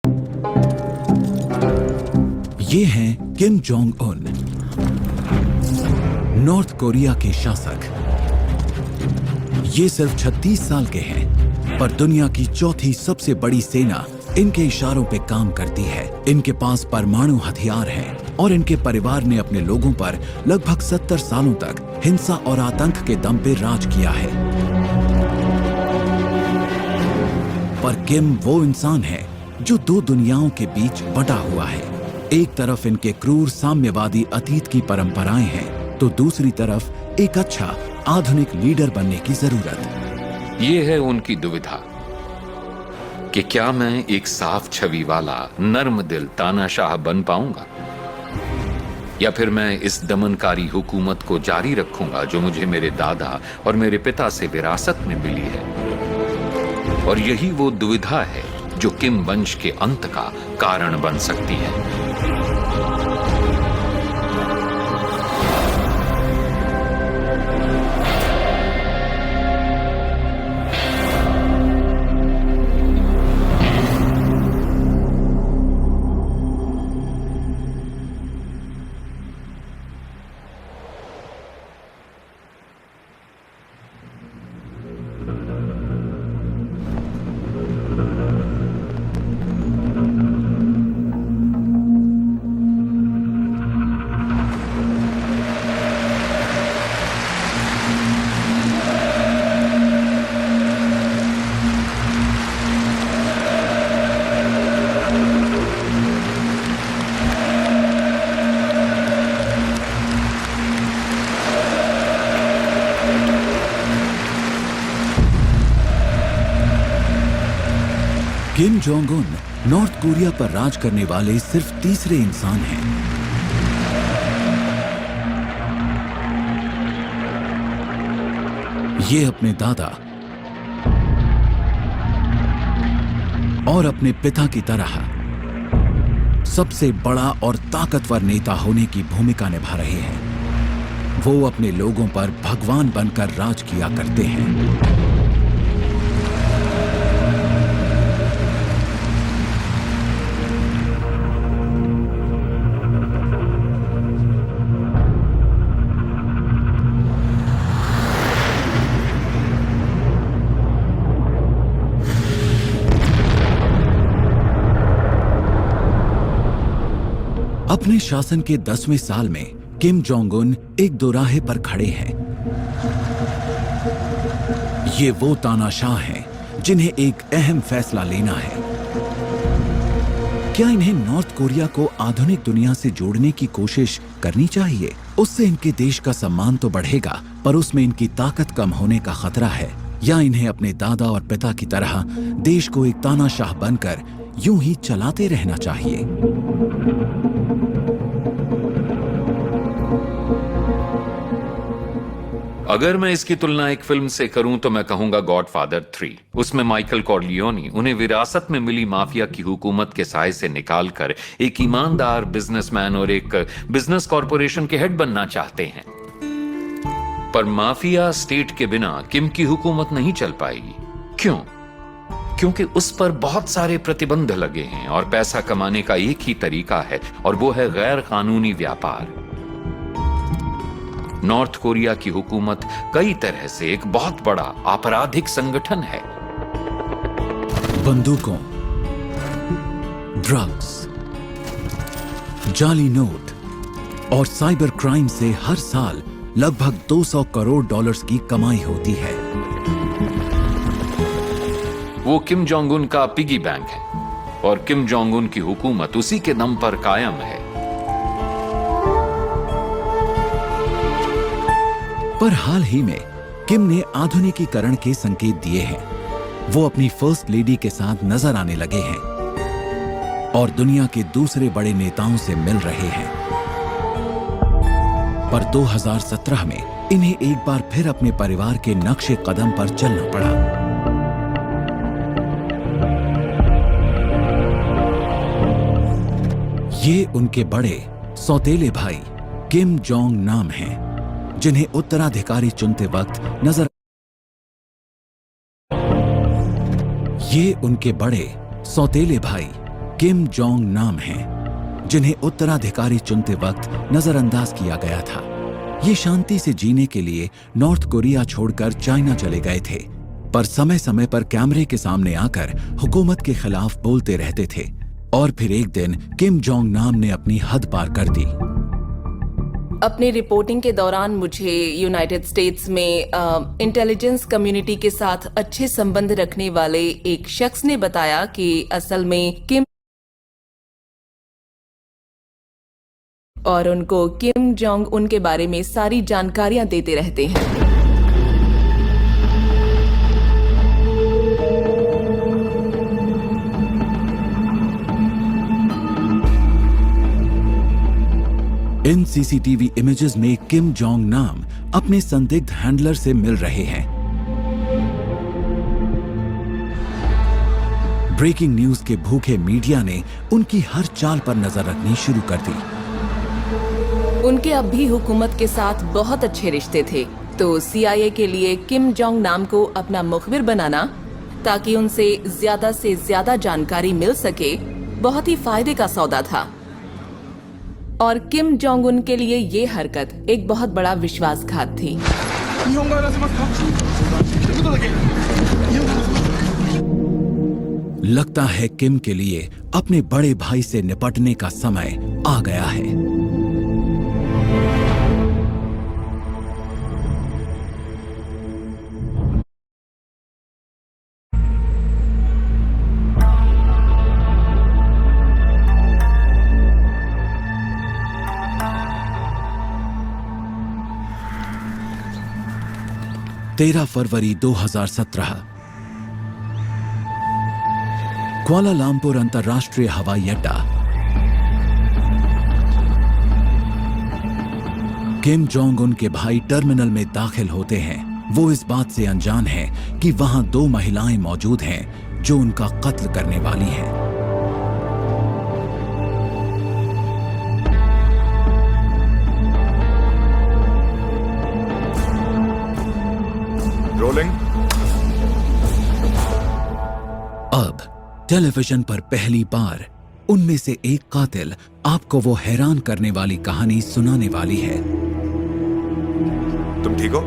ये हैं Kim Jong Un, north Korea के शासक। ये सिर्फ 36 साल के हैं, पर दुनिया की चौथी सबसे बड़ी सेना इनके इशारों पे काम करती है। इनके पास परमाणु हथियार हैं और इनके परिवार ने अपने लोगों पर लगभग 70 सालों तक हिंसा और आतंक के दम पे राज किया है। पर किम वो इंसान है जो दो दुनियाओं के बीच बटा हुआ है। एक तरफ इनके क्रूर साम्यवादी अतीत की परंपराएं हैं, तो दूसरी तरफ एक अच्छा आधुनिक लीडर बनने की जरूरत। ये है उनकी दुविधा कि क्या मैं एक साफ छवि वाला नर्म दिल तानाशाह बन पाऊंगा, या फिर मैं इस दमनकारी हुकूमत को जारी रखूंगा जो मुझे मेरे दादा और मेरे पिता से विरासत में मिली है। और यही वो दुविधा है जो किम वंश के अंत का कारण बन सकती है। Kim Jong Un north Korea पर राज करने वाले सिर्फ तीसरे इंसान हैं। ये अपने दादा और अपने पिता की तरह सबसे बड़ा और ताकतवर नेता होने की भूमिका निभा रहे हैं। वो अपने लोगों पर भगवान बनकर राज किया करते हैं। अपने शासन के 10वें साल में किम जोंग उन एक दोराहे पर खड़े हैं। ये वो तानाशाह हैं जिन्हें एक अहम फैसला लेना है। क्या इन्हें नॉर्थ कोरिया को आधुनिक दुनिया से जोड़ने की कोशिश करनी चाहिए? उससे इनके देश का सम्मान तो बढ़ेगा, पर उसमें इनकी ताकत कम होने का खतरा है। या इन्हें अपने दादा और पिता की तरह देश को एक तानाशाह बनकर यूं ही चलाते रहना चाहिए? अगर मैं इसकी तुलना एक फिल्म से करूं तो मैं कहूंगा गॉडफादर 3। उसमें माइकल कॉर्लियोनी उन्हें विरासत में मिली माफिया की हुकूमत के साए से निकालकर एक ईमानदार बिजनेसमैन और एक बिजनेस कॉरपोरेशन के हेड बनना चाहते हैं। पर माफिया स्टेट के बिना किम की हुकूमत नहीं चल पाएगी। क्यों? क्योंकि उस पर बहुत सारे प्रतिबंध लगे हैं और पैसा कमाने का एक ही तरीका है, और वो है गैर कानूनी व्यापार। नॉर्थ कोरिया की हुकूमत कई तरह से एक बहुत बड़ा आपराधिक संगठन है। बंदूकों, ड्रग्स, जाली नोट और साइबर क्राइम से हर साल लगभग 200 करोड़ डॉलर्स की कमाई होती है। वो किम जोंग उन का पिगी बैंक है, और किम जोंग उन की हुकूमत उसी के दम पर कायम है। पर हाल ही में किम ने आधुनिकीकरण के संकेत दिए हैं। वो अपनी फर्स्ट लेडी के साथ नजर आने लगे हैं और दुनिया के दूसरे बड़े नेताओं से मिल रहे हैं। पर 2017 में इन्हें एक बार फिर अपने परिवार के नक्शे कदम पर चलना पड़ा। ये उनके बड़े सौतेले भाई किम जोंग नाम हैं, जिन्हें उत्तराधिकारी चुनते वक्त नजर ये उनके बड़े सौतेले भाई किम जोंग नाम हैं, जिन्हें उत्तराधिकारी चुनते वक्त नजरअंदाज किया गया था। ये शांति से जीने के लिए नॉर्थ कोरिया छोड़कर चाइना चले गए थे, पर समय समय पर कैमरे के सामने आकर हुकूमत के खिलाफ बोलते रहते थे। और फिर एक दिन किम जोंग नाम ने अपनी हद पार कर दी। अपनी रिपोर्टिंग के दौरान मुझे यूनाइटेड स्टेट्स में इंटेलिजेंस कम्युनिटी के साथ अच्छे संबंध रखने वाले एक शख्स ने बताया कि असल में किम और उनको किम जोंग उन के बारे में सारी जानकारियां देते रहते हैं। इन सीसीटीवी इमेजेस में किम जोंग नाम अपने संदिग्ध हैंडलर से मिल रहे हैं। ब्रेकिंग न्यूज के भूखे मीडिया ने उनकी हर चाल पर नजर रखनी शुरू कर दी। उनके अब भी हुकूमत के साथ बहुत अच्छे रिश्ते थे, तो CIA के लिए किम जोंग नाम को अपना मुखबिर बनाना ताकि उनसे से ज्यादा जानकारी मिल सके बहुत ही फायदे का सौदा था। और किम जोंग उन के लिए ये हरकत एक बहुत बड़ा विश्वासघात थी। लगता है किम के लिए अपने बड़े भाई से निपटने का समय आ गया है। फरवरी 2017 कुआलालंपुर अंतर्राष्ट्रीय हवाई अड्डा। किम जोंग उन के भाई टर्मिनल में दाखिल होते हैं। वो इस बात से अनजान हैं कि वहां 2 महिलाएं मौजूद हैं जो उनका कत्ल करने वाली हैं। अब टेलीविजन पर पहली बार उनमें से एक कातिल आपको वो हैरान करने वाली कहानी सुनाने वाली है। तुम ठीक हो?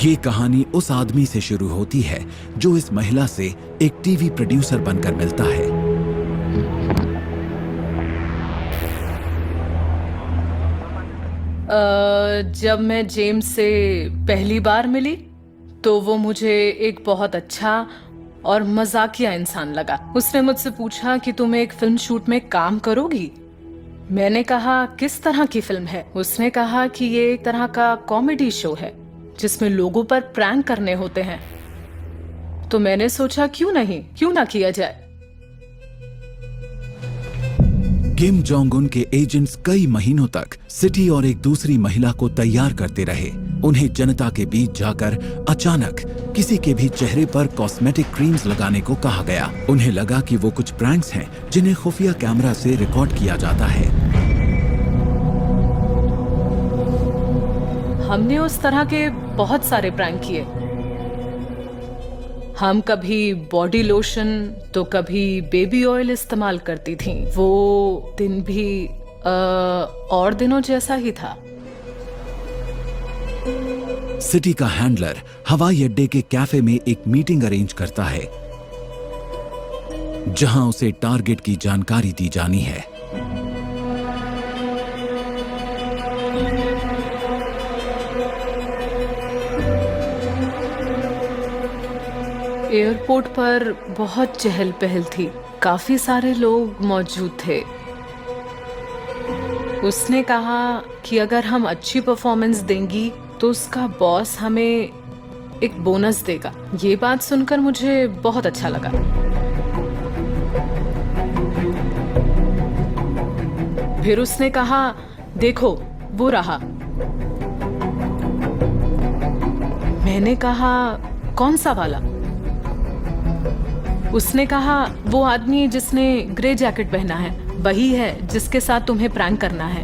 ये कहानी उस आदमी से शुरू होती है जो इस महिला से एक टीवी प्रोड्यूसर बनकर मिलता है। जब मैं जेम्स से पहली बार मिली तो वो मुझे एक बहुत अच्छा और मजाकिया इंसान लगा। उसने मुझसे पूछा कि तुम एक फिल्म शूट में काम करोगी। मैंने कहा किस तरह की फिल्म है? उसने कहा कि ये एक तरह का कॉमेडी शो है जिसमें लोगों पर प्रैंक करने होते हैं। तो मैंने सोचा क्यों ना किया जाए। किम जोंग उन के एजेंट्स कई महीनों तक सिटी और एक दूसरी महिला को तैयार करते रहे। उन्हें जनता के बीच जाकर अचानक किसी के भी चेहरे पर कॉस्मेटिक क्रीम्स लगाने को कहा गया। उन्हें लगा कि वो कुछ प्रैंक्स हैं जिन्हें खुफिया कैमरा से रिकॉर्ड किया जाता है। हमने उस तरह के बहुत सारे प्रैंक किए। हम कभी बॉडी लोशन तो कभी बेबी ऑयल इस्तेमाल करती थी। वो दिन भी और दिनों जैसा ही था। सिटी का हैंडलर हवाई अड्डे के कैफे में एक मीटिंग अरेंज करता है जहां उसे टारगेट की जानकारी दी जानी है। एयरपोर्ट पर बहुत चहल पहल थी। काफी सारे लोग मौजूद थे। उसने कहा कि अगर हम अच्छी परफॉर्मेंस देंगी तो उसका बॉस हमें एक बोनस देगा। ये बात सुनकर मुझे बहुत अच्छा लगा। फिर उसने कहा देखो वो रहा। मैंने कहा कौन सा वाला? उसने कहा वो आदमी जिसने ग्रे जैकेट पहना है वही है जिसके साथ तुम्हें प्रैंक करना है।